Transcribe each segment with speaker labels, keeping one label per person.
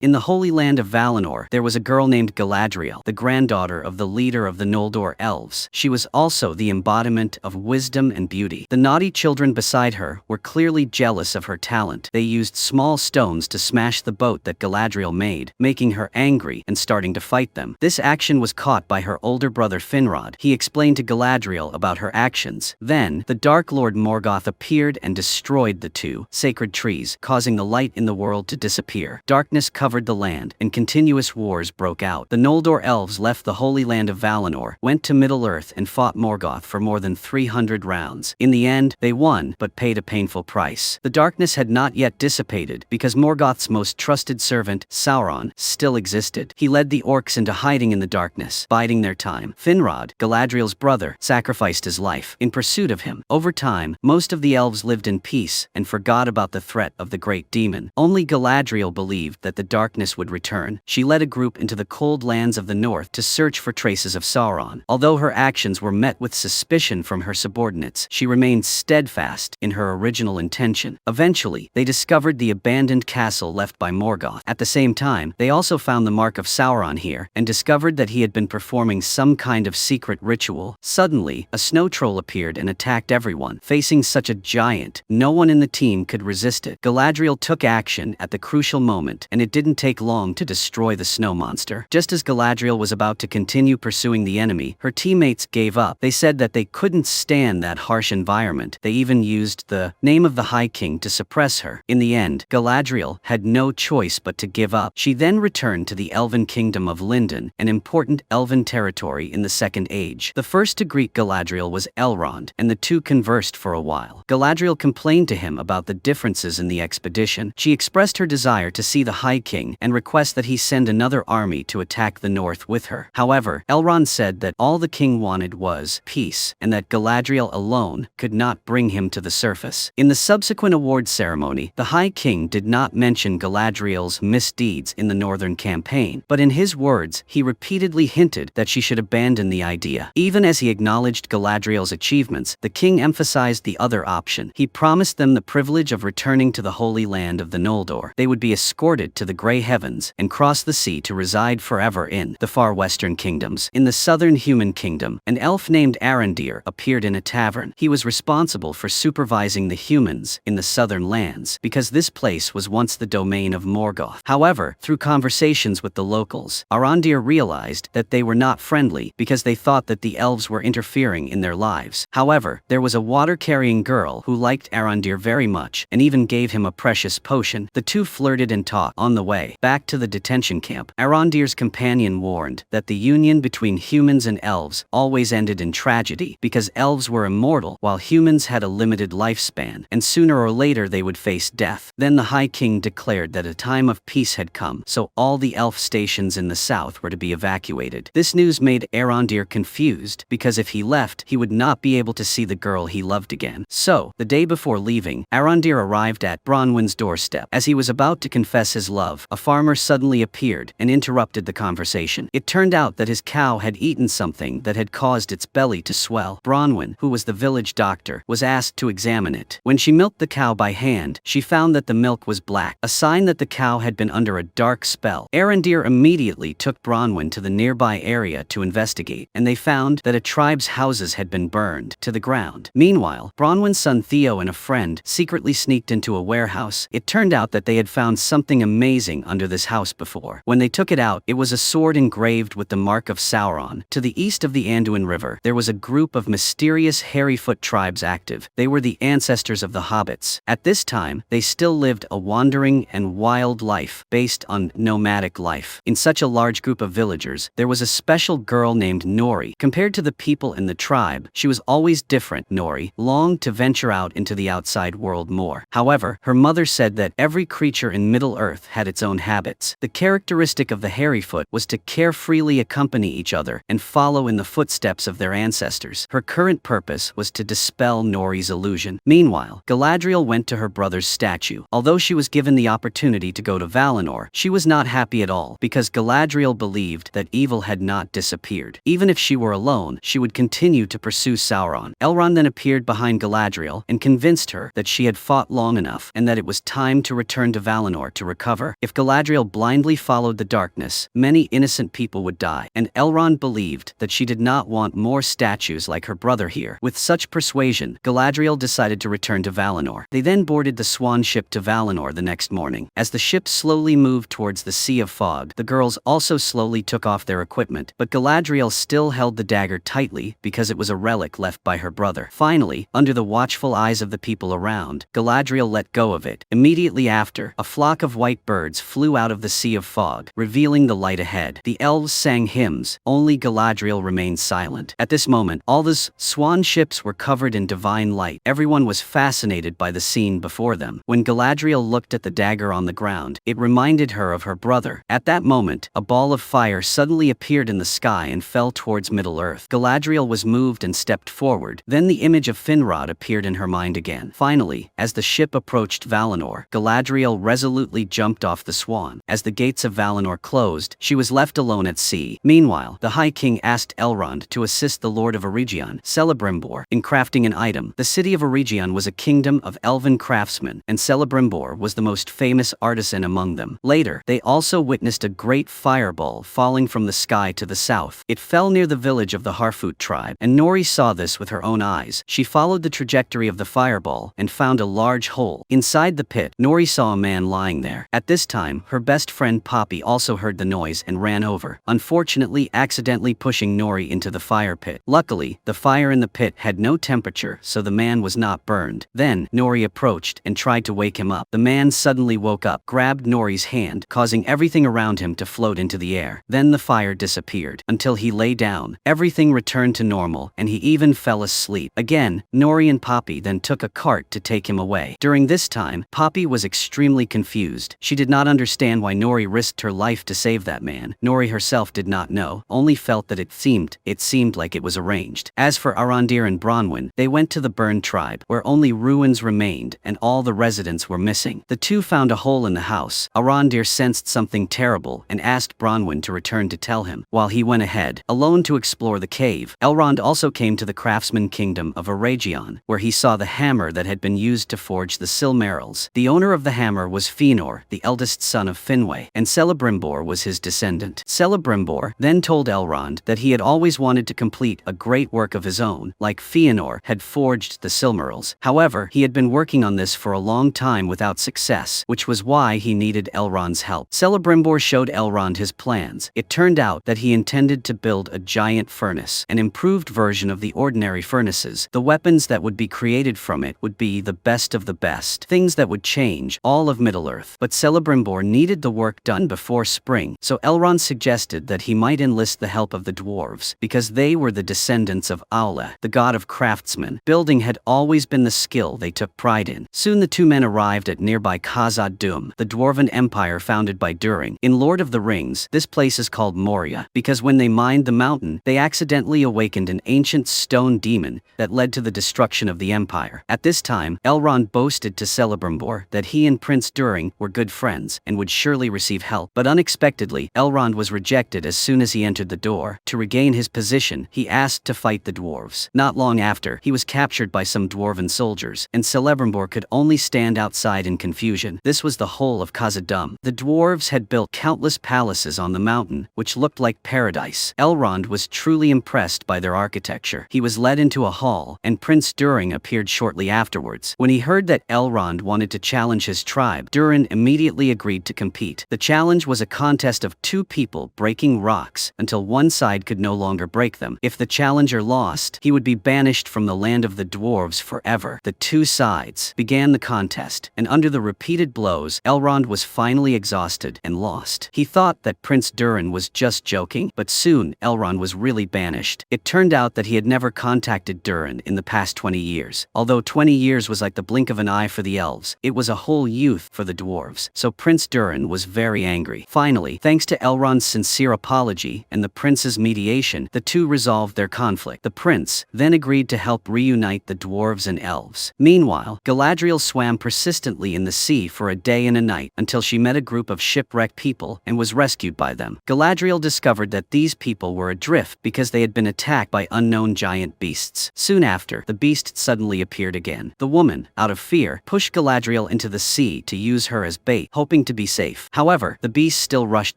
Speaker 1: In the Holy Land of Valinor, there was a girl named Galadriel, the granddaughter of the leader of the Noldor elves. She was also the embodiment of wisdom and beauty. The naughty children beside her were clearly jealous of her talent. They used small stones to smash the boat that Galadriel made, making her angry and starting to fight them. This action was caught by her older brother Finrod. He explained to Galadriel about her actions. Then, the Dark Lord Morgoth appeared and destroyed the two sacred trees, causing the light in the world to disappear. Darkness covered the land, and continuous wars broke out. The Noldor elves left the Holy Land of Valinor, went to Middle-earth and fought Morgoth for more than 300 rounds. In the end, they won, but paid a painful price. The darkness had not yet dissipated, because Morgoth's most trusted servant, Sauron, still existed. He led the orcs into hiding in the darkness, biding their time. Finrod, Galadriel's brother, sacrificed his life in pursuit of him. Over time, most of the elves lived in peace and forgot about the threat of the great demon. Only Galadriel believed that the darkness would return. She led a group into the cold lands of the north to search for traces of Sauron. Although her actions were met with suspicion from her subordinates, she remained steadfast in her original intention. Eventually, they discovered the abandoned castle left by Morgoth. At the same time, they also found the mark of Sauron here, and discovered that he had been performing some kind of secret ritual. Suddenly, a snow troll appeared and attacked everyone. Facing such a giant, no one in the team could resist it. Galadriel took action at the crucial moment, and it didn't take long to destroy the snow monster. Just as Galadriel was about to continue pursuing the enemy, her teammates gave up. They said that they couldn't stand that harsh environment. They even used the name of the High King to suppress her. In the end, Galadriel had no choice but to give up. She then returned to the elven kingdom of Lindon, an important elven territory in the Second Age. The first to greet Galadriel was Elrond, and the two conversed for a while. Galadriel complained to him about the differences in the expedition. She expressed her desire to see the High King and request that he send another army to attack the north with her. However, Elrond said that all the king wanted was peace, and that Galadriel alone could not bring him to the surface. In the subsequent awards ceremony, the High King did not mention Galadriel's misdeeds in the northern campaign, but in his words, he repeatedly hinted that she should abandon the idea. Even as he acknowledged Galadriel's achievements, the king emphasized the other option. He promised them the privilege of returning to the Holy Land of the Noldor. They would be escorted to the Grey Heavens and cross the sea to reside forever in the far western kingdoms. In the southern human kingdom, an elf named Arondir appeared in a tavern. He was responsible for supervising the humans in the southern lands, because this place was once the domain of Morgoth. However, through conversations with the locals, Arondir realized that they were not friendly because they thought that the elves were interfering in their lives. However, there was a water-carrying girl who liked Arondir very much and even gave him a precious potion. The two flirted and talked. On the way back to the detention camp, Arondir's companion warned that the union between humans and elves always ended in tragedy because elves were immortal while humans had a limited lifespan, and sooner or later they would face death. Then the High King declared that a time of peace had come, so all the elf stations in the south were to be evacuated. This news made Arondir confused, because if he left, he would not be able to see the girl he loved again. So, the day before leaving, Arondir arrived at Bronwyn's doorstep. As he was about to confess his love, a farmer suddenly appeared and interrupted the conversation. It turned out that his cow had eaten something that had caused its belly to swell. Bronwyn, who was the village doctor, was asked to examine it. When she milked the cow by hand, she found that the milk was black, a sign that the cow had been under a dark spell. Arondir immediately took Bronwyn to the nearby area to investigate, and they found that a tribe's houses had been burned to the ground. Meanwhile, Bronwyn's son Theo and a friend secretly sneaked into a warehouse. It turned out that they had found something amazing under this house before. When they took it out, it was a sword engraved with the mark of Sauron. To the east of the Anduin River, there was a group of mysterious Harryfoot tribes active. They were the ancestors of the hobbits. At this time, they still lived a wandering and wild life based on nomadic life. In such a large group of villagers, there was a special girl named Nori. Compared to the people in the tribe, she was always different. Nori longed to venture out into the outside world more. However, her mother said that every creature in Middle-earth had its own habits. The characteristic of the Harryfoot was to carefreely accompany each other and follow in the footsteps of their ancestors. Her current purpose was to dispel Nori's illusion. Meanwhile, Galadriel went to her brother's statue. Although she was given the opportunity to go to Valinor, she was not happy at all, because Galadriel believed that evil had not disappeared. Even if she were alone, she would continue to pursue Sauron. Elrond then appeared behind Galadriel and convinced her that she had fought long enough and that it was time to return to Valinor to recover. If If Galadriel blindly followed the darkness, many innocent people would die, and Elrond believed that she did not want more statues like her brother here. With such persuasion, Galadriel decided to return to Valinor. They then boarded the swan ship to Valinor the next morning. As the ship slowly moved towards the Sea of Fog, the girls also slowly took off their equipment, but Galadriel still held the dagger tightly because it was a relic left by her brother. Finally, under the watchful eyes of the people around, Galadriel let go of it. Immediately after, a flock of white birds flew out of the Sea of Fog, revealing the light ahead. The elves sang hymns, only Galadriel remained silent. At this moment, all the swan ships were covered in divine light. Everyone was fascinated by the scene before them. When Galadriel looked at the dagger on the ground, it reminded her of her brother. At that moment, a ball of fire suddenly appeared in the sky and fell towards Middle-earth. Galadriel was moved and stepped forward. Then the image of Finrod appeared in her mind again. Finally, as the ship approached Valinor, Galadriel resolutely jumped off the swan. As the gates of Valinor closed, she was left alone at sea. Meanwhile, the High King asked Elrond to assist the Lord of Eregion, Celebrimbor, in crafting an item. The city of Eregion was a kingdom of elven craftsmen, and Celebrimbor was the most famous artisan among them. Later, they also witnessed a great fireball falling from the sky to the south. It fell near the village of the Harfoot tribe, and Nori saw this with her own eyes. She followed the trajectory of the fireball and found a large hole. Inside the pit, Nori saw a man lying there. At this time, her best friend Poppy also heard the noise and ran over, unfortunately accidentally pushing Nori into the fire pit. Luckily, the fire in the pit had no temperature, so the man was not burned. Then, Nori approached and tried to wake him up. The man suddenly woke up, grabbed Nori's hand, causing everything around him to float into the air. Then the fire disappeared. Until he lay down, everything returned to normal, and he even fell asleep. Again, Nori and Poppy then took a cart to take him away. During this time, Poppy was extremely confused. She did not understand why Nori risked her life to save that man. Nori herself did not know, only felt that it seemed like it was arranged. As for Arondir and Bronwyn, they went to the burned tribe, where only ruins remained and all the residents were missing. The two found a hole in the house. Arondir sensed something terrible and asked Bronwyn to return to tell him. While he went ahead, alone to explore the cave, Elrond also came to the craftsman kingdom of Eregion, where he saw the hammer that had been used to forge the Silmarils. The owner of the hammer was Fëanor, the eldest son of Finwë, and Celebrimbor was his descendant. Celebrimbor then told Elrond that he had always wanted to complete a great work of his own, like Fëanor had forged the Silmarils. However, he had been working on this for a long time without success, which was why he needed Elrond's help. Celebrimbor showed Elrond his plans. It turned out that he intended to build a giant furnace, an improved version of the ordinary furnaces. The weapons that would be created from it would be the best of the best, things that would change all of Middle-earth. But Celebrimbor needed the work done before spring, so Elrond suggested that he might enlist the help of the dwarves, because they were the descendants of Aule, the god of craftsmen. Building had always been the skill they took pride in. Soon the two men arrived at nearby Khazad-dûm, the dwarven empire founded by Durin. In Lord of the Rings, this place is called Moria, because when they mined the mountain, they accidentally awakened an ancient stone demon that led to the destruction of the empire. At this time, Elrond boasted to Celebrimbor that he and Prince Durin were good friends and would surely receive help. But unexpectedly, Elrond was rejected as soon as he entered the door. To regain his position, he asked to fight the dwarves. Not long after, he was captured by some dwarven soldiers, and Celebrimbor could only stand outside in confusion. This was the whole of Khazad-dûm. The dwarves had built countless palaces on the mountain, which looked like paradise. Elrond was truly impressed by their architecture. He was led into a hall, and Prince Durin appeared shortly afterwards. When he heard that Elrond wanted to challenge his tribe, Durin immediately agreed to compete. The challenge was a contest of two people breaking rocks until one side could no longer break them. If the challenger lost, he would be banished from the land of the dwarves forever. The two sides began the contest, and under the repeated blows, Elrond was finally exhausted and lost. He thought that Prince Durin was just joking, but soon Elrond was really banished. It turned out that he had never contacted Durin in the past 20 years. Although 20 years was like the blink of an eye for the elves, it was a whole youth for the dwarves. So Prince Durin was very angry. Finally, thanks to Elrond's sincere apology and the prince's mediation, the two resolved their conflict. The prince then agreed to help reunite the dwarves and elves. Meanwhile, Galadriel swam persistently in the sea for a day and a night until she met a group of shipwrecked people and was rescued by them. Galadriel discovered that these people were adrift because they had been attacked by unknown giant beasts. Soon after, the beast suddenly appeared again. The woman, out of fear, pushed Galadriel into the sea to use her as bait, hoping hoping to be safe. However, the beasts still rushed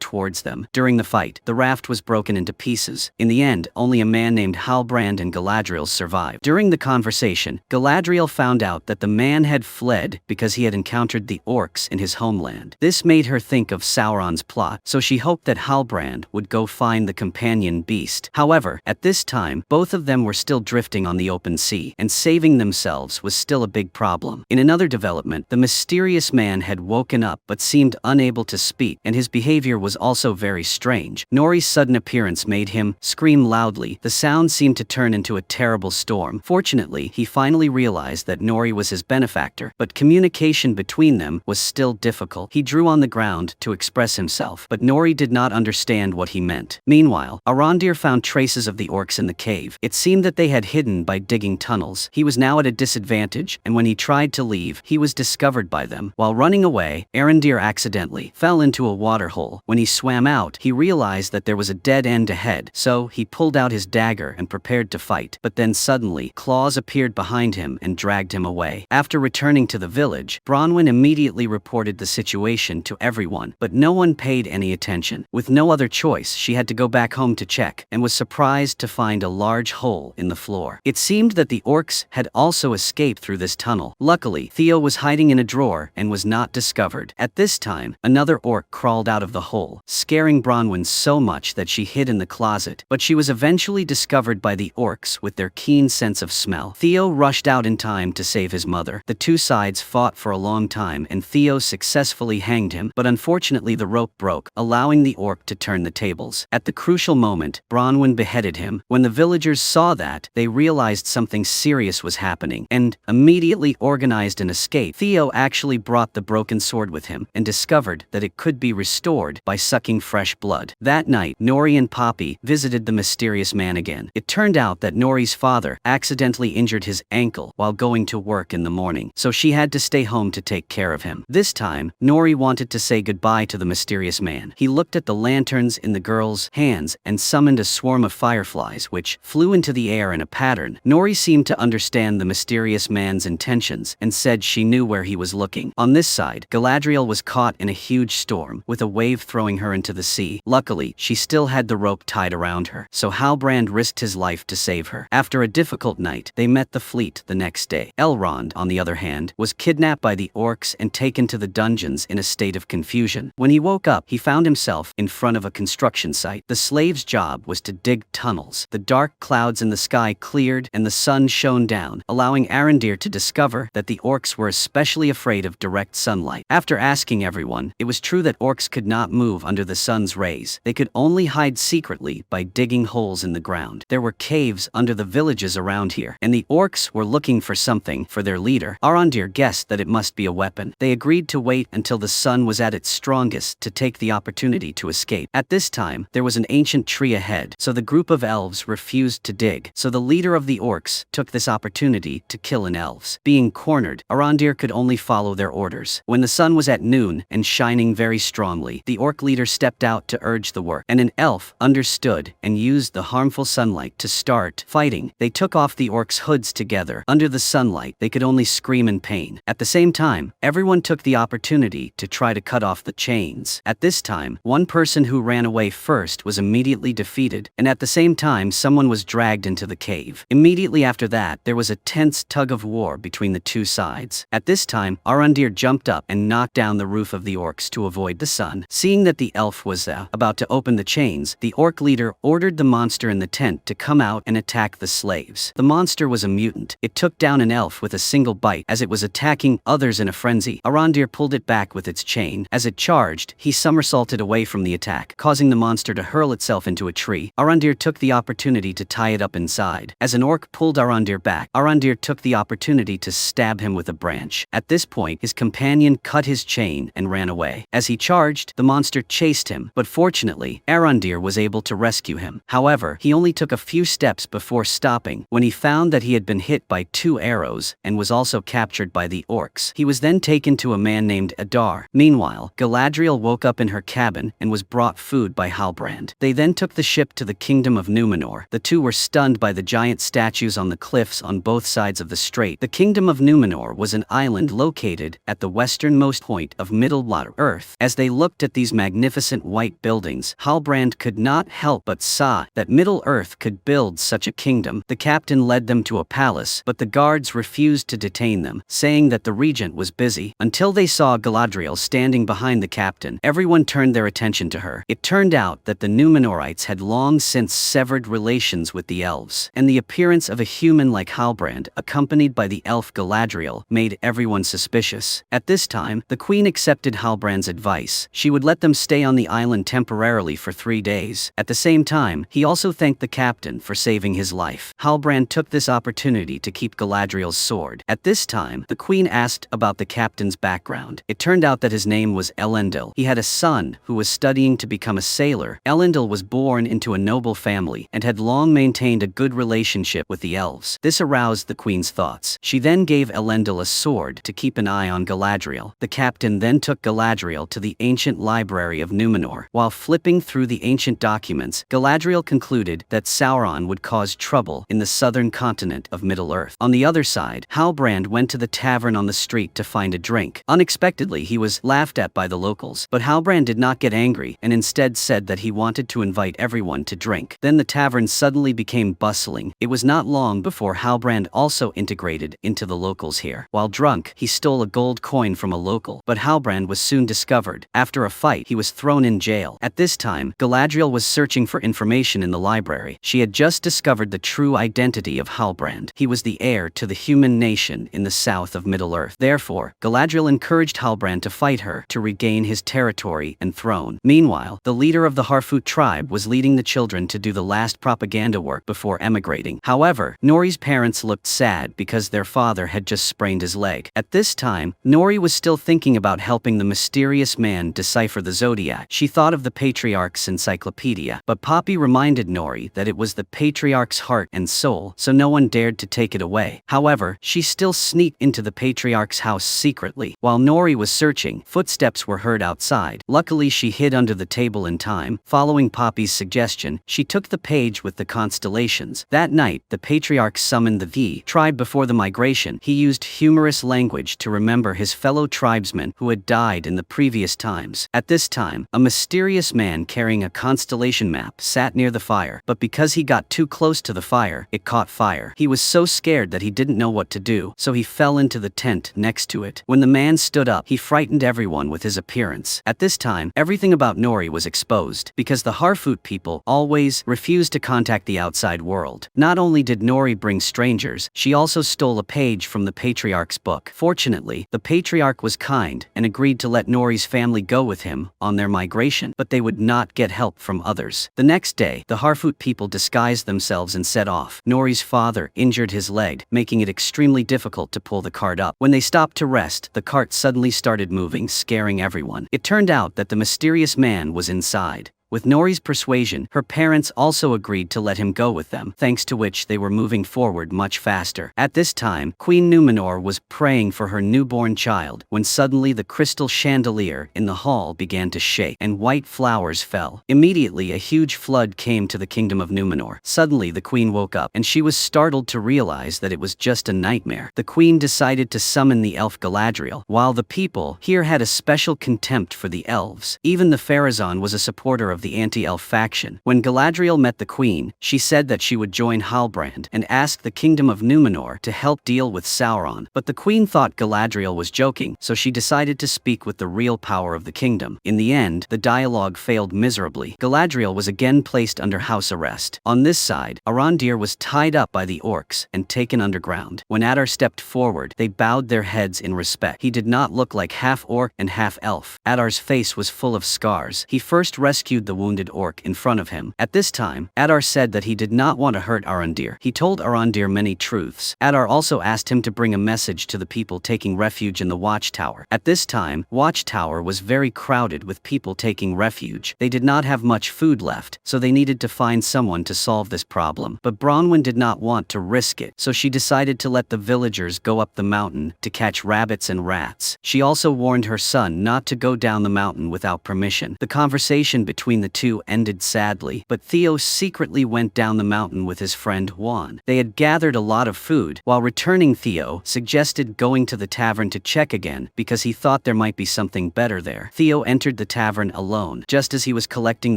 Speaker 1: towards them. During the fight, the raft was broken into pieces. In the end, only a man named Halbrand and Galadriel survived. During the conversation, Galadriel found out that the man had fled because he had encountered the orcs in his homeland. This made her think of Sauron's plot, so she hoped that Halbrand would go find the companion beast. However, at this time, both of them were still drifting on the open sea, and saving themselves was still a big problem. In another development, the mysterious man had woken up but seemed unable to speak, and his behavior was also very strange. Nori's sudden appearance made him scream loudly. The sound seemed to turn into a terrible storm. Fortunately, he finally realized that Nori was his benefactor, but communication between them was still difficult. He drew on the ground to express himself, but Nori did not understand what he meant. Meanwhile, Arondir found traces of the orcs in the cave. It seemed that they had hidden by digging tunnels. He was now at a disadvantage, and when he tried to leave, he was discovered by them. While running away, Arondir accidentally fell into a waterhole. When he swam out, he realized that there was a dead end ahead, so he pulled out his dagger and prepared to fight. But then suddenly, claws appeared behind him and dragged him away. After returning to the village, Bronwyn immediately reported the situation to everyone, but no one paid any attention. With no other choice, she had to go back home to check, and was surprised to find a large hole in the floor. It seemed that the orcs had also escaped through this tunnel. Luckily, Theo was hiding in a drawer and was not discovered. At this time, another orc crawled out of the hole, scaring Bronwyn so much that she hid in the closet, but she was eventually discovered by the orcs with their keen sense of smell. Theo rushed out in time to save his mother. The two sides fought for a long time, and Theo successfully hanged him, but unfortunately the rope broke, allowing the orc to turn the tables. At the crucial moment, Bronwyn beheaded him. When the villagers saw that, they realized something serious was happening, and immediately organized an escape. Theo actually brought the broken sword with him, and discovered that it could be restored by sucking fresh blood. That night, Nori and Poppy visited the mysterious man again. It turned out that Nori's father accidentally injured his ankle while going to work in the morning, so she had to stay home to take care of him. This time, Nori wanted to say goodbye to the mysterious man. He looked at the lanterns in the girl's hands and summoned a swarm of fireflies which flew into the air in a pattern. Nori seemed to understand the mysterious man's intentions and said she knew where he was looking. On this side, Galadriel was caught in a huge storm, with a wave throwing her into the sea. Luckily, she still had the rope tied around her, so Halbrand risked his life to save her. After a difficult night, they met the fleet the next day. Elrond, on the other hand, was kidnapped by the orcs and taken to the dungeons in a state of confusion. When he woke up, he found himself in front of a construction site. The slave's job was to dig tunnels. The dark clouds in the sky cleared and the sun shone down, allowing Arondir to discover that the orcs were especially afraid of direct sunlight. After asking everyone, it was true that orcs could not move under the sun's rays. They could only hide secretly by digging holes in the ground. There were caves under the villages around here, and the orcs were looking for something for their leader. Arondir guessed that it must be a weapon. They agreed to wait until the sun was at its strongest to take the opportunity to escape. At this time, there was an ancient tree ahead, so the group of elves refused to dig. So the leader of the orcs took this opportunity to kill an elves. Being cornered, Arondir could only follow their orders. When the sun was at noon and shining very strongly, the orc leader stepped out to urge the work, and an elf understood and used the harmful sunlight to start fighting. They took off the orcs' hoods together. Under the sunlight, they could only scream in pain. At the same time, everyone took the opportunity to try to cut off the chains. At this time, one person who ran away first was immediately defeated, and at the same time someone was dragged into the cave. Immediately after that, there was a tense tug of war between the two sides. At this time, Arondir jumped up and knocked down the roof of the orcs to avoid the sun. Seeing that the elf was about to open the chains, the orc leader ordered the monster in the tent to come out and attack the slaves. The monster was a mutant. It took down an elf with a single bite as it was attacking others in a frenzy. Arondir pulled it back with its chain. As it charged, he somersaulted away from the attack, causing the monster to hurl itself into a tree. Arondir took the opportunity to tie it up inside. As an orc pulled Arondir back, Arondir took the opportunity to stab him with a branch. At this point, his companion cut his chain and ran away. As he charged, the monster chased him, but fortunately, Arondir was able to rescue him. However, he only took a few steps before stopping when he found that he had been hit by 2 arrows and was also captured by the orcs. He was then taken to a man named Adar. Meanwhile, Galadriel woke up in her cabin and was brought food by Halbrand. They then took the ship to the kingdom of Númenor. The two were stunned by the giant statues on the cliffs on both sides of the strait. The kingdom of Númenor was an island located at the westernmost point of Middle-Earth. As they looked at these magnificent white buildings, Halbrand could not help but sigh that Middle-Earth could build such a kingdom. The captain led them to a palace, but the guards refused to detain them, saying that the regent was busy. Until they saw Galadriel standing behind the captain, everyone turned their attention to her. It turned out that the Númenorites had long since severed relations with the elves, and the appearance of a human like Halbrand, accompanied by the elf Galadriel, made everyone suspicious. At this time, the queen accepted Halbrand's advice. She would let them stay on the island temporarily for 3 days. At the same time, he also thanked the captain for saving his life. Halbrand took this opportunity to keep Galadriel's sword. At this time, the queen asked about the captain's background. It turned out that his name was Elendil. He had a son who was studying to become a sailor. Elendil was born into a noble family and had long maintained a good relationship with the elves. This aroused the queen's thoughts. She then gave Elendil a sword to keep an eye on Galadriel. The captain then took Galadriel to the ancient library of Númenor. While flipping through the ancient documents, Galadriel concluded that Sauron would cause trouble in the southern continent of Middle-Earth. On the other side, Halbrand went to the tavern on the street to find a drink. Unexpectedly, he was laughed at by the locals, but Halbrand did not get angry and instead said that he wanted to invite everyone to drink. Then the tavern suddenly became bustling. It was not long before Halbrand also integrated into the locals here. While drunk, he stole a gold coin from a local, but Halbrand was soon discovered. After a fight, he was thrown in jail. At this time, Galadriel was searching for information in the library. She had just discovered the true identity of Halbrand. He was the heir to the human nation in the south of Middle-Earth. Therefore, Galadriel encouraged Halbrand to fight her to regain his territory and throne. Meanwhile, the leader of the Harfoot tribe was leading the children to do the last propaganda work before emigrating. However, Nori's parents looked sad because their father had just sprained his leg. At this time, Nori was still thinking about helping the mysterious man decipher the zodiac. She thought of the Patriarch's encyclopedia, but Poppy reminded Nori that it was the Patriarch's heart and soul, so no one dared to take it away. However, she still sneaked into the Patriarch's house secretly. While Nori was searching, footsteps were heard outside. Luckily, she hid under the table in time. Following Poppy's suggestion, she took the page with the constellations. That night, the Patriarch summoned the tribe before the migration. He used humorous language to remember his fellow tribesmen who had died in the previous times. At this time, a mysterious man carrying a constellation map sat near the fire, but because he got too close to the fire, it caught fire. He was so scared that he didn't know what to do, so he fell into the tent next to it. When the man stood up, he frightened everyone with his appearance. At this time, everything about Nori was exposed, because the Harfoot people always refused to contact the outside world. Not only did Nori bring strangers, she also stole a page from the Patriarch's book. Fortunately, the Patriarch was kind and agreed to let Nori's family go with him on their migration, but they would not get help from others. The next day, the Harfoot people disguised themselves and set off. Nori's father injured his leg, making it extremely difficult to pull the cart up. When they stopped to rest, the cart suddenly started moving, scaring everyone. It turned out that the mysterious man was inside. With Nori's persuasion, her parents also agreed to let him go with them, thanks to which they were moving forward much faster. At this time, Queen Númenor was praying for her newborn child, when suddenly the crystal chandelier in the hall began to shake, and white flowers fell. Immediately, a huge flood came to the kingdom of Númenor. Suddenly, the queen woke up, and she was startled to realize that it was just a nightmare. The queen decided to summon the elf Galadriel, while the people here had a special contempt for the elves. Even the Pharazôn was a supporter of the anti-elf faction. When Galadriel met the queen, she said that she would join Halbrand and ask the kingdom of Númenor to help deal with Sauron. But the queen thought Galadriel was joking, so she decided to speak with the real power of the kingdom. In the end, the dialogue failed miserably. Galadriel was again placed under house arrest. On this side, Arondir was tied up by the orcs and taken underground. When Adar stepped forward, they bowed their heads in respect. He did not look like half orc and half elf. Adar's face was full of scars. He first rescued the wounded orc in front of him. At this time, Adar said that he did not want to hurt Arondir. He told Arondir many truths. Adar also asked him to bring a message to the people taking refuge in the watchtower. At this time, watchtower was very crowded with people taking refuge. They did not have much food left, so they needed to find someone to solve this problem. But Bronwyn did not want to risk it, so she decided to let the villagers go up the mountain to catch rabbits and rats. She also warned her son not to go down the mountain without permission. The conversation between the two ended sadly, but Theo secretly went down the mountain with his friend Juan. They had gathered a lot of food. While returning, Theo suggested going to the tavern to check again because he thought there might be something better there. Theo entered the tavern alone. Just as he was collecting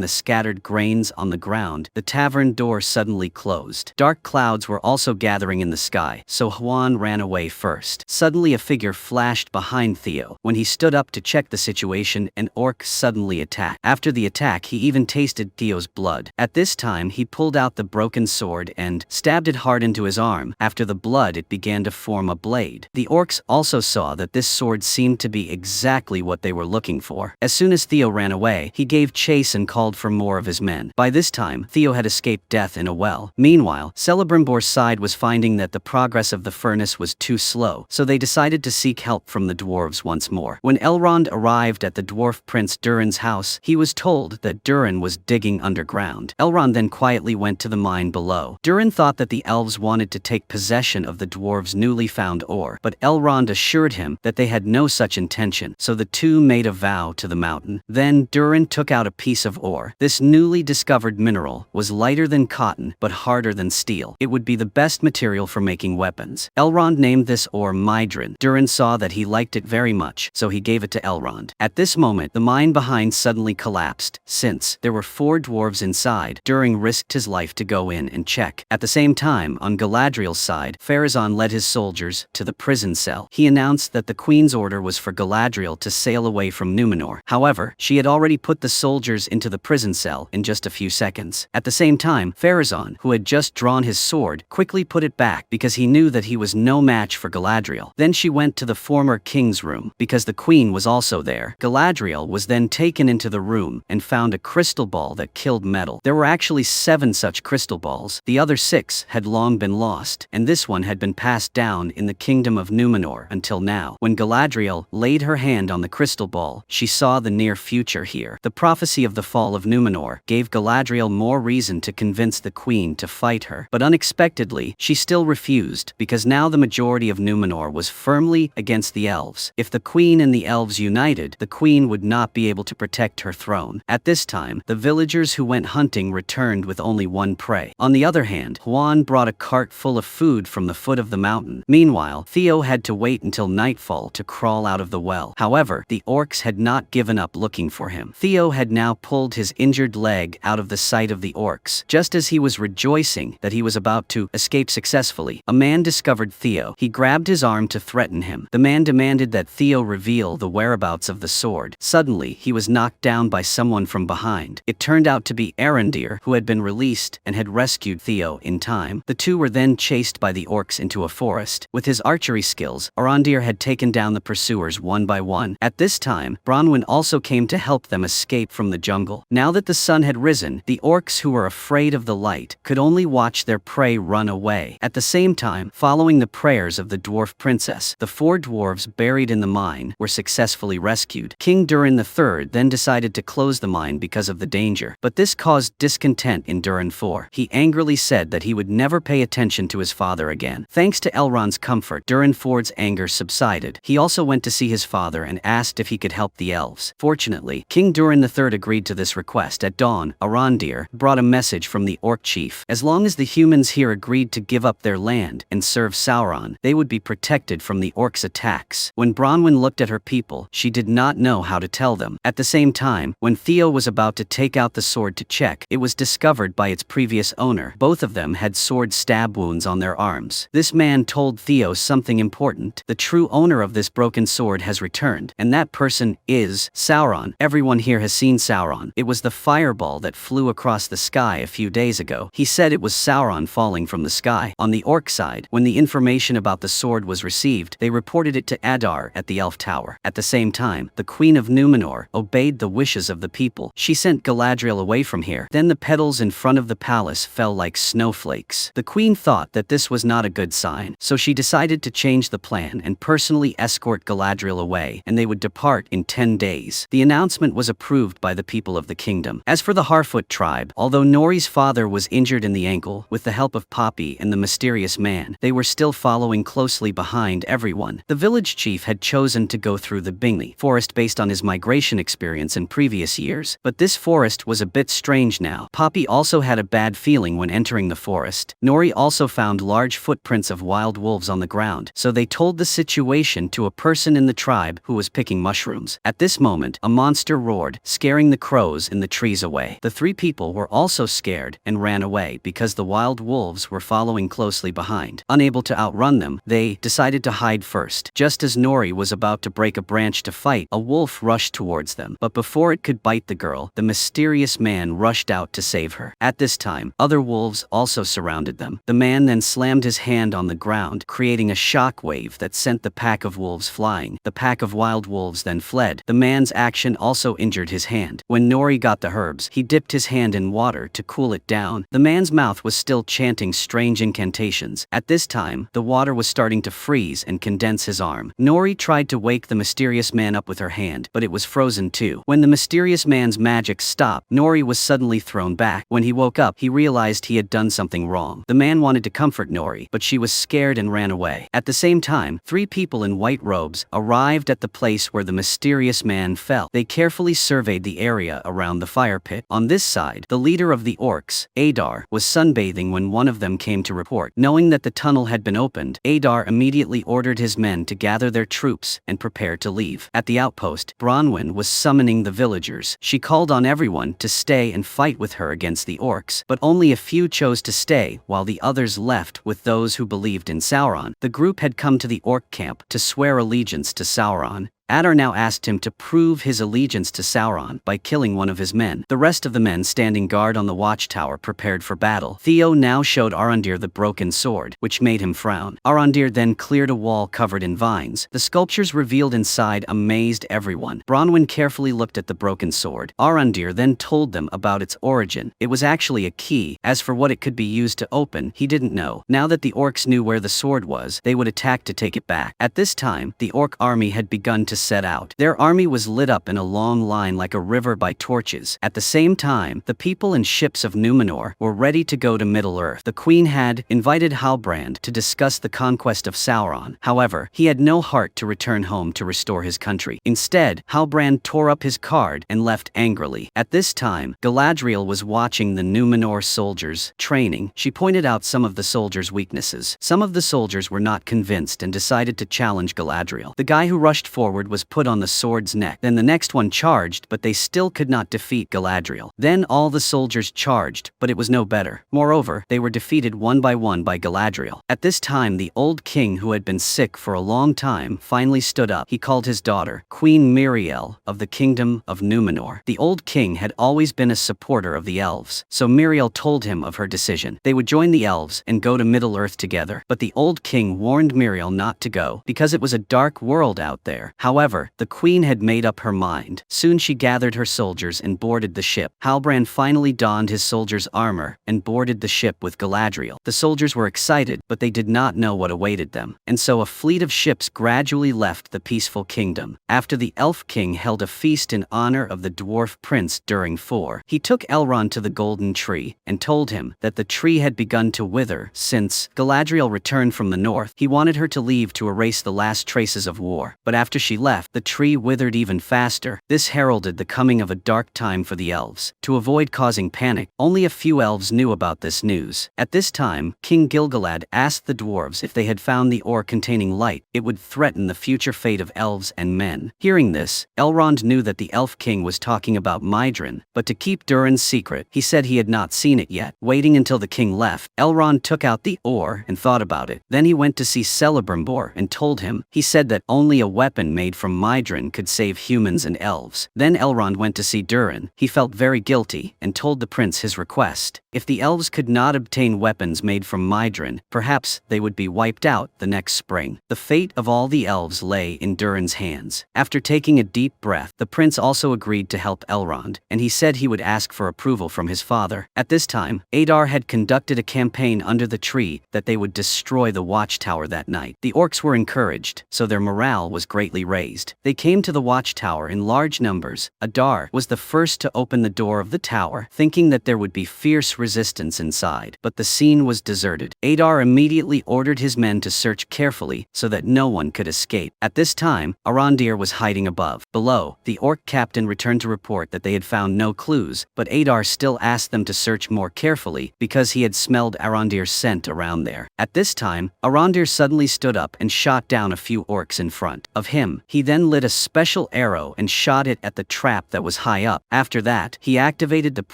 Speaker 1: the scattered grains on the ground, the tavern door suddenly closed. Dark clouds were also gathering in the sky, so Juan ran away first. Suddenly a figure flashed behind Theo. When he stood up to check the situation, an orc suddenly attacked. After the attack, he even tasted Theo's blood. At this time, he pulled out the broken sword and stabbed it hard into his arm. After the blood, it began to form a blade. The orcs also saw that this sword seemed to be exactly what they were looking for. As soon as Theo ran away, he gave chase and called for more of his men. By this time, Theo had escaped death in a well. Meanwhile, Celebrimbor's side was finding that the progress of the furnace was too slow, so they decided to seek help from the dwarves once more. When Elrond arrived at the dwarf prince Durin's house, he was told that Durin was digging underground. Elrond then quietly went to the mine below. Durin thought that the elves wanted to take possession of the dwarves' newly found ore, but Elrond assured him that they had no such intention, so the two made a vow to the mountain. Then Durin took out a piece of ore. This newly discovered mineral was lighter than cotton, but harder than steel. It would be the best material for making weapons. Elrond named this ore Mydrin. Durin saw that he liked it very much, so he gave it to Elrond. At this moment, the mine behind suddenly collapsed. Since there were 4 dwarves inside, Durin risked his life to go in and check. At the same time, on Galadriel's side, Pharazôn led his soldiers to the prison cell. He announced that the queen's order was for Galadriel to sail away from Númenor. However, she had already put the soldiers into the prison cell in just a few seconds. At the same time, Pharazôn, who had just drawn his sword, quickly put it back because he knew that he was no match for Galadriel. Then she went to the former king's room because the queen was also there. Galadriel was then taken into the room and found a crystal ball that killed metal. There were actually 7 such crystal balls. The other 6 had long been lost, and this one had been passed down in the kingdom of Númenor until now. When Galadriel laid her hand on the crystal ball, she saw the near future here. The prophecy of the fall of Númenor gave Galadriel more reason to convince the queen to fight her, but unexpectedly, she still refused because now the majority of Númenor was firmly against the elves. If the queen and the elves united, the queen would not be able to protect her throne. At this time, the villagers who went hunting returned with only 1 prey. On the other hand, Juan brought a cart full of food from the foot of the mountain. Meanwhile, Theo had to wait until nightfall to crawl out of the well. However, the orcs had not given up looking for him. Theo had now pulled his injured leg out of the sight of the orcs. Just as he was rejoicing that he was about to escape successfully, a man discovered Theo. He grabbed his arm to threaten him. The man demanded that Theo reveal the whereabouts of the sword. Suddenly, he was knocked down by someone from behind. It turned out to be Arondir, who had been released and had rescued Theo in time. The two were then chased by the orcs into a forest. With his archery skills, Arondir had taken down the pursuers one by one. At this time, Bronwyn also came to help them escape from the jungle. Now that the sun had risen, the orcs who were afraid of the light could only watch their prey run away. At the same time, following the prayers of the dwarf princess, the 4 dwarves buried in the mine were successfully rescued. King Durin III then decided to close the mine because of the danger, but this caused discontent in Durin IV. He angrily said that he would never pay attention to his father again. Thanks to Elrond's comfort, Durin IV's anger subsided. He also went to see his father and asked if he could help the elves. Fortunately, King Durin III agreed to this request. At dawn, Arondir brought a message from the orc chief. As long as the humans here agreed to give up their land and serve Sauron, they would be protected from the orcs' attacks. When Bronwyn looked at her people, she did not know how to tell them. At the same time, when Theo was about to take out the sword to check, it was discovered by its previous owner. Both of them had sword stab wounds on their arms. This man told Theo something important. The true owner of this broken sword has returned, and that person is Sauron. Everyone here has seen Sauron. It was the fireball that flew across the sky a few days ago. He said it was Sauron falling from the sky. On the orc side, when the information about the sword was received, they reported it to Adar at the Elf Tower. At the same time, the Queen of Númenor obeyed the wishes of the people. She sent Galadriel away from here. Then the petals in front of the palace fell like snowflakes. The queen thought that this was not a good sign, so she decided to change the plan and personally escort Galadriel away, and they would depart in 10 days. The announcement was approved by the people of the kingdom. As for the Harfoot tribe, although Nori's father was injured in the ankle, with the help of Poppy and the mysterious man, they were still following closely behind everyone. The village chief had chosen to go through the Bingley forest based on his migration experience in previous years, but But this forest was a bit strange now. Poppy also had a bad feeling when entering the forest. Nori also found large footprints of wild wolves on the ground, so they told the situation to a person in the tribe who was picking mushrooms. At this moment, a monster roared, scaring the crows in the trees away. The three people were also scared and ran away because the wild wolves were following closely behind. Unable to outrun them, they decided to hide first. Just as Nori was about to break a branch to fight, a wolf rushed towards them. But before it could bite the girl, the mysterious man rushed out to save her. At this time, other wolves also surrounded them. The man then slammed his hand on the ground, creating a shockwave that sent the pack of wolves flying. The pack of wild wolves then fled. The man's action also injured his hand. When Nori got the herbs, he dipped his hand in water to cool it down. The man's mouth was still chanting strange incantations. At this time, the water was starting to freeze and condense his arm. Nori tried to wake the mysterious man up with her hand, but it was frozen too. When the mysterious man's magic stopped, Nori was suddenly thrown back. When he woke up, he realized he had done something wrong. The man wanted to comfort Nori, but she was scared and ran away. At the same time, three people in white robes arrived at the place where the mysterious man fell. They carefully surveyed the area around the fire pit. On this side, the leader of the orcs, Adar, was sunbathing when one of them came to report. Knowing that the tunnel had been opened, Adar immediately ordered his men to gather their troops and prepare to leave. At the outpost, Bronwyn was summoning the villagers. She called on everyone to stay and fight with her against the orcs, but only a few chose to stay while the others left with those who believed in Sauron. The group had come to the orc camp to swear allegiance to Sauron. Adar now asked him to prove his allegiance to Sauron by killing one of his men. The rest of the men standing guard on the watchtower prepared for battle. Theo now showed Arondir the broken sword, which made him frown. Arondir then cleared a wall covered in vines. The sculptures revealed inside amazed everyone. Bronwyn carefully looked at the broken sword. Arondir then told them about its origin. It was actually a key. As for what it could be used to open, he didn't know. Now that the orcs knew where the sword was, they would attack to take it back. At this time, the orc army had begun to set out. Their army was lit up in a long line like a river by torches. At the same time, the people and ships of Númenor were ready to go to Middle-earth. The queen had invited Halbrand to discuss the conquest of Sauron. However, he had no heart to return home to restore his country. Instead, Halbrand tore up his card and left angrily. At this time, Galadriel was watching the Númenor soldiers training. She pointed out some of the soldiers' weaknesses. Some of the soldiers were not convinced and decided to challenge Galadriel. The guy who rushed forward was put on the sword's neck. Then the next one charged, but they still could not defeat Galadriel. Then all the soldiers charged, but it was no better. Moreover, they were defeated one by Galadriel. At this time, the old king who had been sick for a long time finally stood up. He called his daughter, Queen Miriel of the kingdom of Númenor. The old king had always been a supporter of the elves, so Miriel told him of her decision. They would join the elves and go to Middle-earth together. But the old king warned Miriel not to go, because it was a dark world out there. However, the queen had made up her mind. Soon she gathered her soldiers and boarded the ship. Halbrand finally donned his soldier's armor and boarded the ship with Galadriel. The soldiers were excited, but they did not know what awaited them. And so a fleet of ships gradually left the peaceful kingdom. After the elf king held a feast in honor of the dwarf prince Durin IV, he took Elrond to the golden tree and told him that the tree had begun to wither since Galadriel returned from the north. He wanted her to leave to erase the last traces of war. But after she left, the tree withered even faster. This heralded the coming of a dark time for the elves. To avoid causing panic, only a few elves knew about this news. At this time, King Gilgalad asked the dwarves if they had found the ore containing light, it would threaten the future fate of elves and men. Hearing this, Elrond knew that the elf king was talking about Mydrin, but to keep Durin's secret, he said he had not seen it yet. Waiting until the king left, Elrond took out the ore and thought about it. Then he went to see Celebrimbor and told him. He said that only a weapon made from Mydrin could save humans and elves. Then Elrond went to see Durin. He felt very guilty and told the prince his request. If the elves could not obtain weapons made from Mydrin, perhaps they would be wiped out the next spring. The fate of all the elves lay in Durin's hands. After taking a deep breath, the prince also agreed to help Elrond, and he said he would ask for approval from his father. At this time, Adar had conducted a campaign under the tree that they would destroy the watchtower that night. The orcs were encouraged, so their morale was greatly raised. raised. They came to the watchtower in large numbers. Adar was the first to open the door of the tower, thinking that there would be fierce resistance inside. But the scene was deserted. Adar immediately ordered his men to search carefully so that no one could escape. At this time, Arondir was hiding above. Below, the orc captain returned to report that they had found no clues, but Adar still asked them to search more carefully because he had smelled Arondir's scent around there. At this time, Arondir suddenly stood up and shot down a few orcs in front of him. He then lit a special arrow and shot it at the trap that was high up. After that, he activated the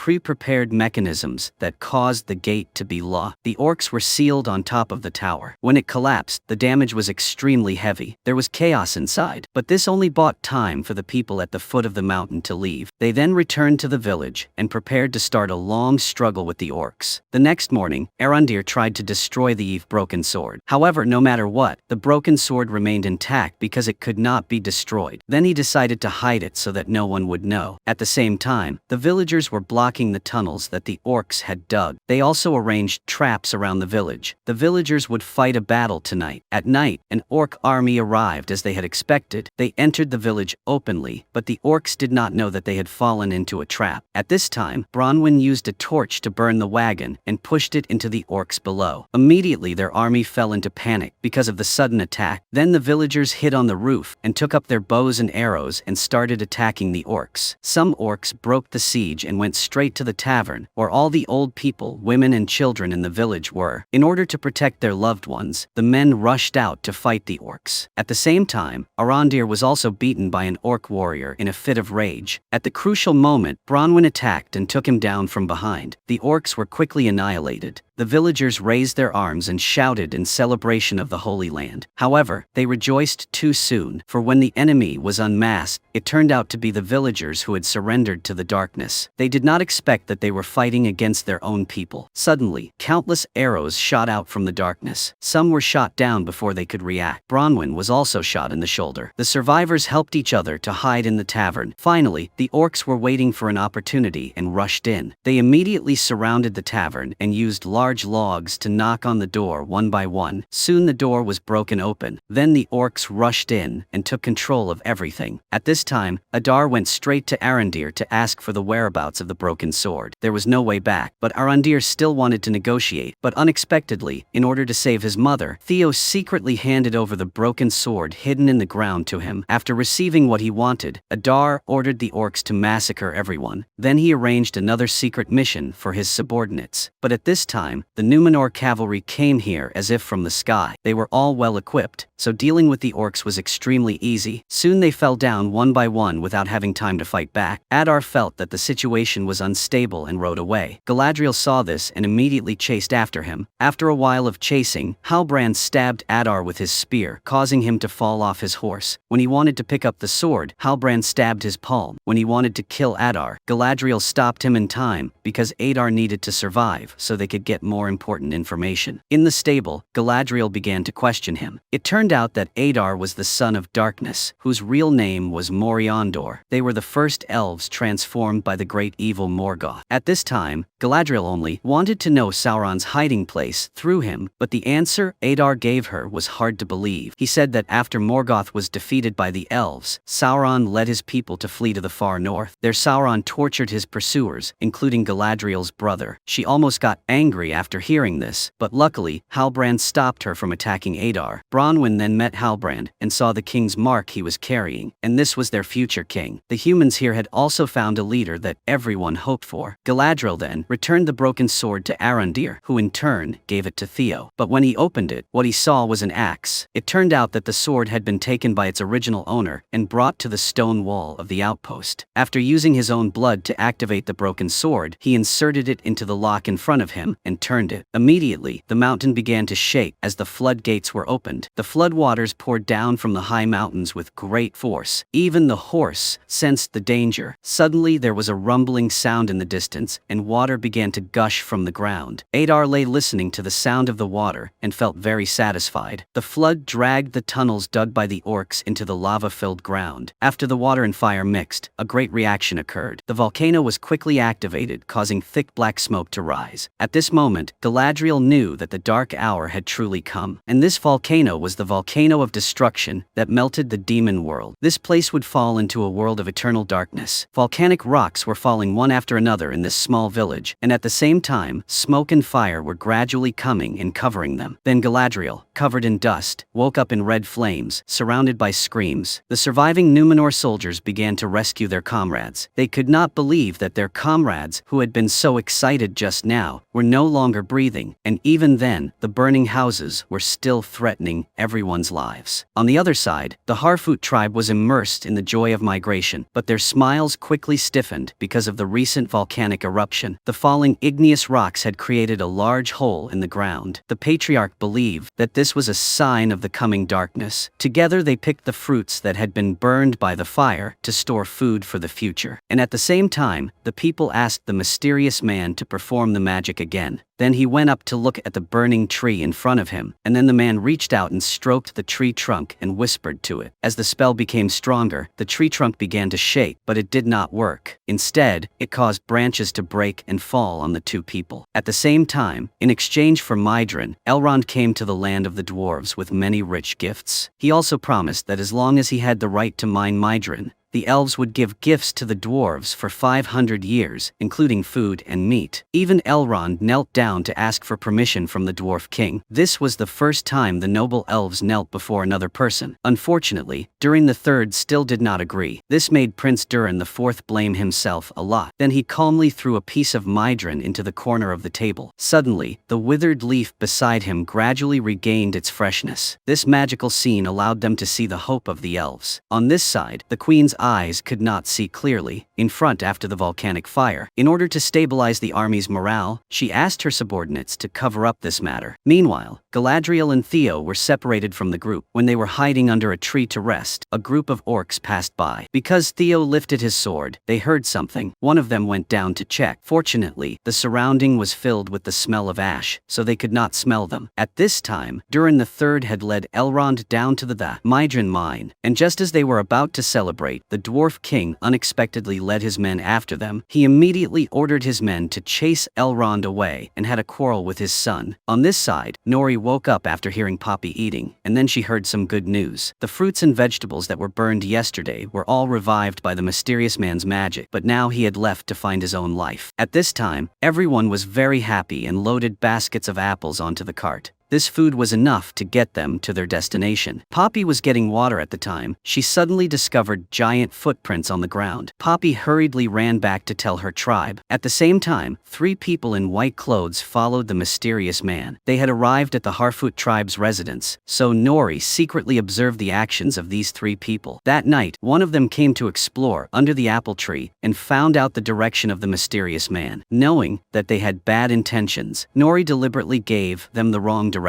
Speaker 1: pre-prepared mechanisms that caused the gate to be locked. The orcs were sealed on top of the tower. When it collapsed, the damage was extremely heavy. There was chaos inside, but this only bought time for the people at the foot of the mountain to leave. They then returned to the village and prepared to start a long struggle with the orcs. The next morning, Arondir tried to destroy the broken sword. However, no matter what, the broken sword remained intact because it could not be destroyed. Then he decided to hide it so that no one would know. At the same time, the villagers were blocking the tunnels that the orcs had dug. They also arranged traps around the village. The villagers would fight a battle tonight. At night, an orc army arrived as they had expected. They entered the village openly, but the orcs did not know that they had fallen into a trap. At this time, Bronwyn used a torch to burn the wagon and pushed it into the orcs below. Immediately, their army fell into panic because of the sudden attack. Then the villagers hid on the roof and took up their bows and arrows and started attacking the orcs. Some orcs broke the siege and went straight to the tavern, where all the old people, women and children in the village were. In order to protect their loved ones, the men rushed out to fight the orcs. At the same time, Arondir was also beaten by an orc warrior in a fit of rage. At the crucial moment, Bronwyn attacked and took him down from behind. The orcs were quickly annihilated. The villagers raised their arms and shouted in celebration of the Holy Land. However, they rejoiced too soon, for when the enemy was unmasked, it turned out to be the villagers who had surrendered to the darkness. They did not expect that they were fighting against their own people. Suddenly, countless arrows shot out from the darkness. Some were shot down before they could react. Bronwyn was also shot in the shoulder. The survivors helped each other to hide in the tavern. Finally, the orcs were waiting for an opportunity and rushed in. They immediately surrounded the tavern and used large logs to knock on the door one by one. Soon the door was broken open. Then the orcs rushed in and took control of everything. At this time, Adar went straight to Arondir to ask for the whereabouts of the broken sword. There was no way back, but Arondir still wanted to negotiate. But unexpectedly, in order to save his mother, Theo secretly handed over the broken sword hidden in the ground to him. After receiving what he wanted, Adar ordered the orcs to massacre everyone. Then he arranged another secret mission for his subordinates. But at this time, the Númenor cavalry came here as if from the sky. They were all well equipped, so dealing with the orcs was extremely easy. Soon they fell down one by one without having time to fight back. Adar felt that the situation was unstable and rode away. Galadriel saw this and immediately chased after him. After a while of chasing, Halbrand stabbed Adar with his spear, causing him to fall off his horse. When he wanted to pick up the sword, Halbrand stabbed his palm. When he wanted to kill Adar, Galadriel stopped him in time because Adar needed to survive so they could get more important information. In the stable, Galadriel began to question him. It turned out that Adar was the son of darkness, whose real name was Moriondor. They were the first elves transformed by the great evil Morgoth. At this time, Galadriel only wanted to know Sauron's hiding place through him, but the answer Adar gave her was hard to believe. He said that after Morgoth was defeated by the elves, Sauron led his people to flee to the far north. There Sauron tortured his pursuers, including Galadriel's brother. She almost got angry after hearing this, but luckily, Halbrand stopped her from attacking Adar. Bronwyn then met Halbrand and saw the king's mark he was carrying, and this was their future king. The humans here had also found a leader that everyone hoped for. Galadriel then returned the broken sword to Arondir, who in turn gave it to Theo. But when he opened it, what he saw was an axe. It turned out that the sword had been taken by its original owner and brought to the stone wall of the outpost. After using his own blood to activate the broken sword, he inserted it into the lock in front of him and turned it. Immediately, the mountain began to shake as the floodgates were opened. The floodwaters poured down from the high mountains with great force. Even the horse sensed the danger. Suddenly, there was a rumbling sound in the distance, and water began to gush from the ground. Adar lay listening to the sound of the water and felt very satisfied. The flood dragged the tunnels dug by the orcs into the lava-filled ground. After the water and fire mixed, a great reaction occurred. The volcano was quickly activated, causing thick black smoke to rise. At this moment, Galadriel knew that the dark hour had truly come, and this volcano was the volcano of destruction that melted the demon world. This place would fall into a world of eternal darkness. Volcanic rocks were falling one after another in this small village, and at the same time, smoke and fire were gradually coming and covering them. Then Galadriel, covered in dust, woke up in red flames, surrounded by screams. The surviving Númenor soldiers began to rescue their comrades. They could not believe that their comrades, who had been so excited just now, were no longer breathing, and even then, the burning houses were still threatening everyone's lives. On the other side, the Harfoot tribe was immersed in the joy of migration, but their smiles quickly stiffened because of the recent volcanic eruption. The falling igneous rocks had created a large hole in the ground. The patriarch believed that this was a sign of the coming darkness. Together they picked the fruits that had been burned by the fire to store food for the future. And at the same time, the people asked the mysterious man to perform the magic again. Then he went up to look at the burning tree in front of him, and then the man reached out and stroked the tree trunk and whispered to it. As the spell became stronger, the tree trunk began to shake, but it did not work. Instead, it caused branches to break and fall on the two people. At the same time, in exchange for Mydrin, Elrond came to the land of the dwarves with many rich gifts. He also promised that as long as he had the right to mine Mydrin, the elves would give gifts to the dwarves for 500 years, including food and meat. Even Elrond knelt down to ask for permission from the dwarf king. This was the first time the noble elves knelt before another person. Unfortunately, Durin III still did not agree. This made Prince Durin IV blame himself a lot. Then he calmly threw a piece of Mydrin into the corner of the table. Suddenly, the withered leaf beside him gradually regained its freshness. This magical scene allowed them to see the hope of the elves. On this side, the queen's eyes could not see clearly in front after the volcanic fire. In order to stabilize the army's morale, she asked her subordinates to cover up this matter. Meanwhile, Galadriel and Theo were separated from the group. When they were hiding under a tree to rest, a group of orcs passed by. Because Theo lifted his sword, they heard something. One of them went down to check. Fortunately, the surrounding was filled with the smell of ash, so they could not smell them. At this time, Durin III had led Elrond down to the Mydrin mine, and just as they were about to celebrate, the dwarf king unexpectedly led his men after them. He immediately ordered his men to chase Elrond away and had a quarrel with his son. On this side, Nori woke up after hearing Poppy eating, and then she heard some good news. The fruits and vegetables that were burned yesterday were all revived by the mysterious man's magic, but now he had left to find his own life. At this time, everyone was very happy and loaded baskets of apples onto the cart. This food was enough to get them to their destination. Poppy was getting water at the time. She suddenly discovered giant footprints on the ground. Poppy hurriedly ran back to tell her tribe. At the same time, 3 people in white clothes followed the mysterious man. They had arrived at the Harfoot tribe's residence, so Nori secretly observed the actions of these 3 people. That night, one of them came to explore under the apple tree and found out the direction of the mysterious man. Knowing that they had bad intentions, Nori deliberately gave them the wrong direction.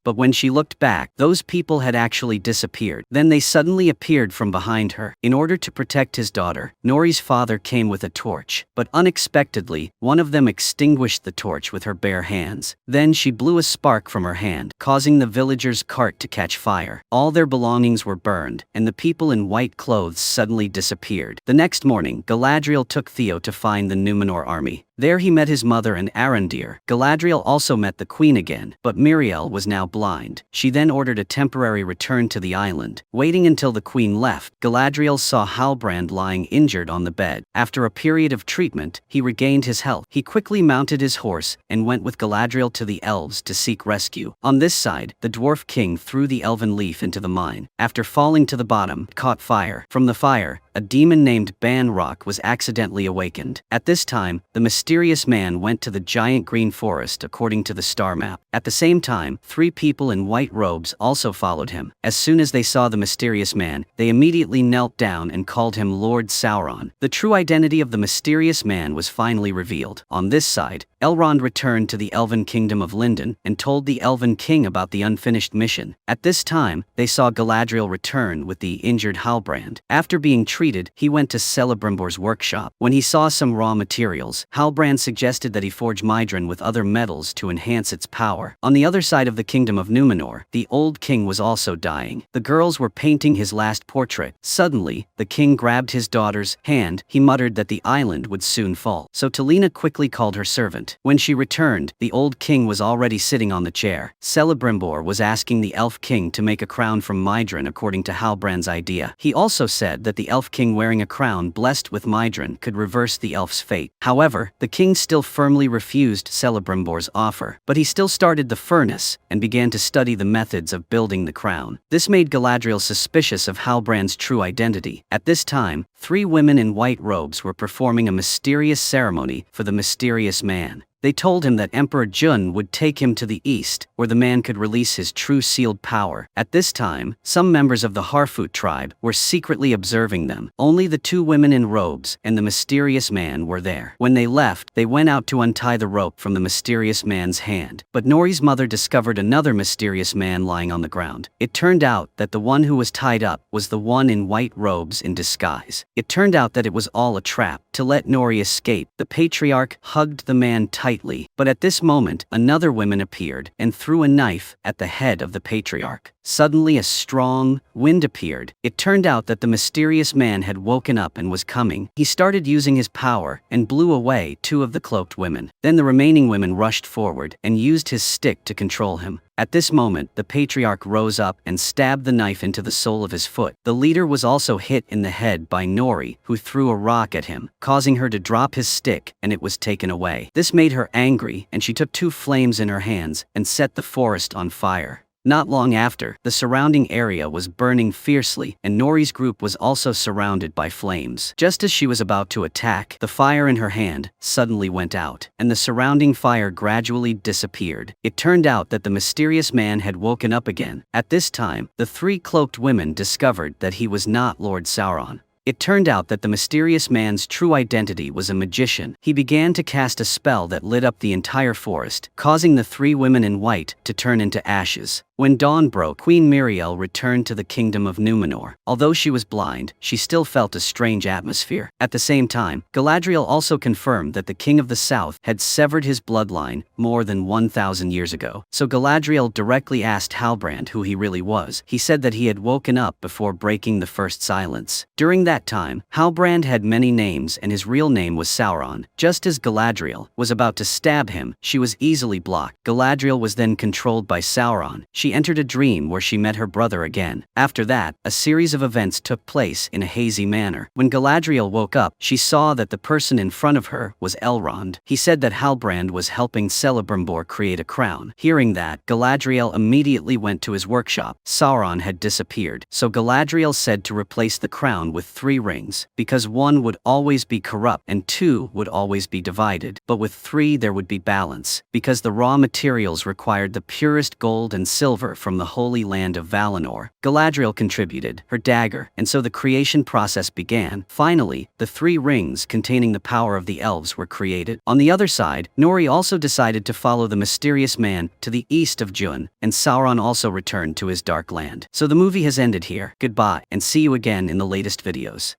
Speaker 1: But when she looked back, those people had actually disappeared. Then they suddenly appeared from behind her. In order to protect his daughter, Nori's father came with a torch, but unexpectedly, one of them extinguished the torch with her bare hands. Then she blew a spark from her hand, causing the villagers' cart to catch fire. All their belongings were burned, and the people in white clothes suddenly disappeared. The next morning, Galadriel took Theo to find the Númenor army. There he met his mother and Arondir. Galadriel also met the queen again, but Miriel was now blind. She then ordered a temporary return to the island. Waiting until the queen left, Galadriel saw Halbrand lying injured on the bed. After a period of treatment, he regained his health. He quickly mounted his horse and went with Galadriel to the elves to seek rescue. On this side, the dwarf king threw the elven leaf into the mine. After falling to the bottom, it caught fire. From the fire, a demon named Banrock was accidentally awakened. At this time, the mysterious man went to the giant green forest according to the star map. At the same time, 3 people in white robes also followed him. As soon as they saw the mysterious man, they immediately knelt down and called him Lord Sauron. The true identity of the mysterious man was finally revealed. On this side, Elrond returned to the elven kingdom of Lindon and told the elven king about the unfinished mission. At this time, they saw Galadriel return with the injured Halbrand. After being treated retreated, he went to Celebrimbor's workshop. When he saw some raw materials, Halbrand suggested that he forge Mydron with other metals to enhance its power. On the other side of the kingdom of Númenor, the old king was also dying. The girls were painting his last portrait. Suddenly, the king grabbed his daughter's hand. He muttered that the island would soon fall. So Talina quickly called her servant. When she returned, the old king was already sitting on the chair. Celebrimbor was asking the elf king to make a crown from Mydron according to Halbrand's idea. He also said that the elf king wearing a crown blessed with Mydron could reverse the elf's fate. However, the king still firmly refused Celebrimbor's offer. But he still started the furnace and began to study the methods of building the crown. This made Galadriel suspicious of Halbrand's true identity. At this time, 3 women in white robes were performing a mysterious ceremony for the mysterious man. They told him that Emperor Jun would take him to the east, where the man could release his true sealed power. At this time, some members of the Harfoot tribe were secretly observing them. Only the 2 women in robes and the mysterious man were there. When they left, they went out to untie the rope from the mysterious man's hand. But Nori's mother discovered another mysterious man lying on the ground. It turned out that the one who was tied up was the one in white robes in disguise. It turned out that it was all a trap to let Nori escape. The patriarch hugged the man tightly. But at this moment, another woman appeared and threw a knife at the head of the patriarch. Suddenly a strong wind appeared. It turned out that the mysterious man had woken up and was coming. He started using his power and blew away 2 of the cloaked women. Then the remaining women rushed forward and used his stick to control him. At this moment, the patriarch rose up and stabbed the knife into the sole of his foot. The leader was also hit in the head by Nori, who threw a rock at him, causing her to drop his stick, and it was taken away. This made her angry, and she took 2 flames in her hands and set the forest on fire. Not long after, the surrounding area was burning fiercely, and Nori's group was also surrounded by flames. Just as she was about to attack, the fire in her hand suddenly went out, and the surrounding fire gradually disappeared. It turned out that the mysterious man had woken up again. At this time, the 3 cloaked women discovered that he was not Lord Sauron. It turned out that the mysterious man's true identity was a magician. He began to cast a spell that lit up the entire forest, causing the 3 women in white to turn into ashes. When dawn broke, Queen Miriel returned to the kingdom of Númenor. Although she was blind, she still felt a strange atmosphere. At the same time, Galadriel also confirmed that the king of the south had severed his bloodline more than 1,000 years ago. So Galadriel directly asked Halbrand who he really was. He said that he had woken up before breaking the first silence. During that time, Halbrand had many names and his real name was Sauron. Just as Galadriel was about to stab him, she was easily blocked. Galadriel was then controlled by Sauron. She entered a dream where she met her brother again. After that, a series of events took place in a hazy manner. When Galadriel woke up, she saw that the person in front of her was Elrond. He said that Halbrand was helping Celebrimbor create a crown. Hearing that, Galadriel immediately went to his workshop. Sauron had disappeared, so Galadriel said to replace the crown with 3 rings, because 1 would always be corrupt and 2 would always be divided. But with 3 there would be balance, because the raw materials required the purest gold and silver from the holy land of Valinor. Galadriel contributed her dagger, and so the creation process began. Finally, the 3 rings containing the power of the elves were created. On the other side, Nori also decided to follow the mysterious man to the east of Jun, and Sauron also returned to his dark land. So the movie has ended here. Goodbye, and see you again in the latest videos.